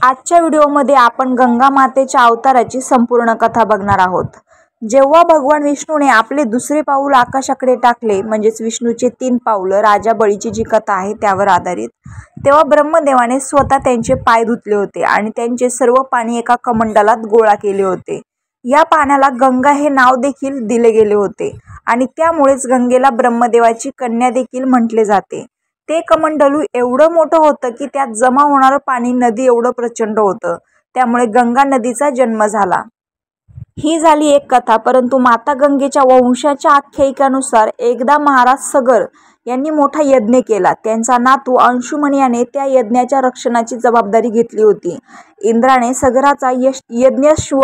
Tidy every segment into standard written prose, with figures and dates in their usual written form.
आजच्या व्हिडिओमध्ये आपण गंगा मातेच्या अवताराची संपूर्ण कथा बघणार आहोत। जेव्हा भगवान विष्णूने आपले दुसरे पाऊल आकाशाकडे टाकले, म्हणजेच विष्णूचे 3 पावलं राजा बळीची जी कथा आहे त्यावर आधारित, तेव्हा ब्रह्मदेवाने स्वतः त्यांचे पाय धुतले होते आणि त्यांचे सर्व पाणी एका कमंडलात गोळा केले होते। या पाण्याला गंगा हे नाव देखील दिले गेले होते आणि त्यामुळेच गंगेला ब्रह्मदेवाची कन्या देखील म्हटले जाते। ते कमंडलू एवढं मोठं होतं की त्यात जमा होणारं पाणी नदी एवढं प्रचंड होतं, त्यामुळे गंगा नदीचा जन्म झाला। ही झाली एक कथा, परंतु माता गंगेच्या वंशाच्या आख्यायिकानुसार एकदा महाराज सगर यांनी मोठा यज्ञ केला। त्यांचा नातू अंशुमन याने त्या यज्ञाच्या रक्षणाची जबाबदारी घेतली होती। इंद्राने सगराचा यज्ञश्व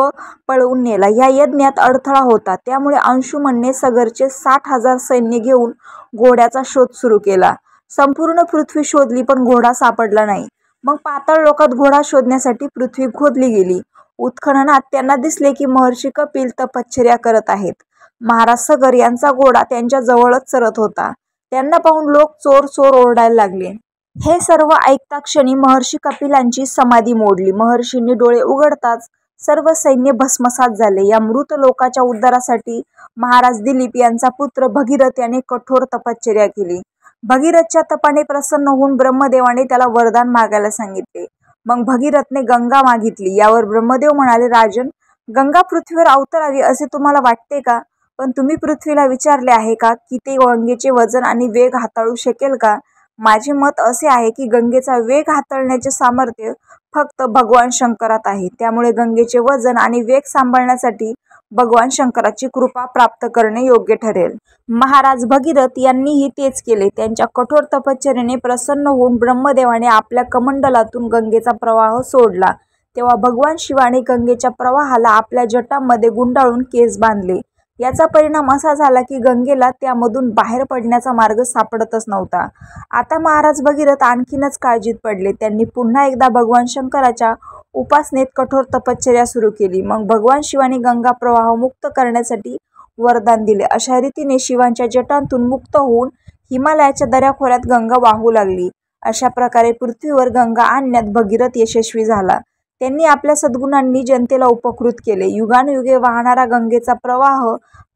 पळवून नेला। या यज्ञात अडथळा होता, त्यामुळे अंशुमनने सगरचे 60,000 सैन्य घेऊन घोड्याचा शोध सुरू केला। संपूर्ण पृथ्वी शोधली पण घोडा सापडला नाही। मग पाताळ लोकात घोडा शोधण्यासाठी पृथ्वी खोदली गेली। उत्खननात त्यांना दिसले की महर्षी कपिल तपश्चर्या करत आहेत। महाराज सगर यांचा घोडा त्यांच्या जवळच चरत होता। त्यांना पाहून लोक चोर चोर ओरडायला लागले। हे सर्व ऐकता क्षणी महर्षी कपिलांची समाधी मोडली। महर्षींनी डोळे उघडताच सर्व सैन्य भस्मसात झाले। या मृत लोकाच्या उद्धारासाठी महाराज दिलीप यांचा पुत्र भगीरथ याने कठोर तपश्चर्या केली। भगीरथच्या तपाने प्रसन्न होऊन ब्रह्मदेवाने त्याला वरदान मागायला सांगितले। मग भगीरथने गंगा मागितली। यावर ब्रह्मदेव म्हणाले, राजन, गंगा पृथ्वीवर अवतरावी असे तुम्हाला वाटते का? पण तुम्ही पृथ्वीला विचारले आहे का की ते गंगेचे वजन आणि वेग हाताळू शकेल का? माझे मत असे आहे की गंगेचा वेग हाताळण्याचे सामर्थ्य फक्त भगवान शंकरात आहे, त्यामुळे गंगेचे वजन आणि वेग सांभाळण्यासाठी भगवान शंकराची कृपा प्राप्त करणे योग्य ठरेल। महाराज भगीरथ यांनीही तेच केले। त्यांच्या कठोर तपश्चर्येने प्रसन्न होऊन ब्रह्मदेवाने आपल्या कमंडलातून गंगेचा प्रवाह सोडला। तेव्हा भगवान शिवाने गंगेच्या प्रवाहाला आपल्या जटांमध्ये गुंडाळून केस बांधले। याचा परिणाम असा झाला की गंगेला त्यामधून बाहेर पडण्याचा मार्ग सापडतच नव्हता। आता महाराज भगीरथ आणखीनच काळजीत पडले। त्यांनी पुन्हा एकदा भगवान शंकराच्या उपासनेत कठोर तपश्चर्या सुरू केली। मग भगवान शिवाने गंगा प्रवाह मुक्त करण्यासाठी वरदान दिले। अशा रीतीने शिवांच्या जटांतून मुक्त होऊन हिमालयाच्या दऱ्याखोऱ्यात गंगा वाहू लागली। अशा प्रकारे पृथ्वीवर गंगा आणण्यात भगीरथ यशस्वी झाला। त्यांनी आपल्या सद्गुणांनी जनतेला उपकृत केले। युगानुयुगे वाहणारा गंगेचा प्रवाह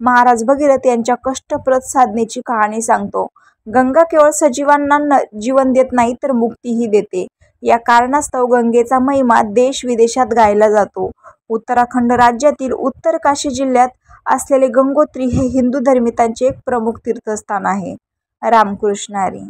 महाराज भगीरथ यांच्या कष्टप्रद साधनेची कहाणी सांगतो। गंगा केवळ सजीवांना जीवन देत नाही तर मुक्तीही देते। या कारणास्तव गंगेचा महिमा देश विदेशात गायला जातो। उत्तराखंड राज्यातील उत्तर काशी जिल्ह्यात असलेले गंगोत्री हे हिंदू धर्मितांचे एक प्रमुख तीर्थस्थान आहे। रामकृष्ण हरी।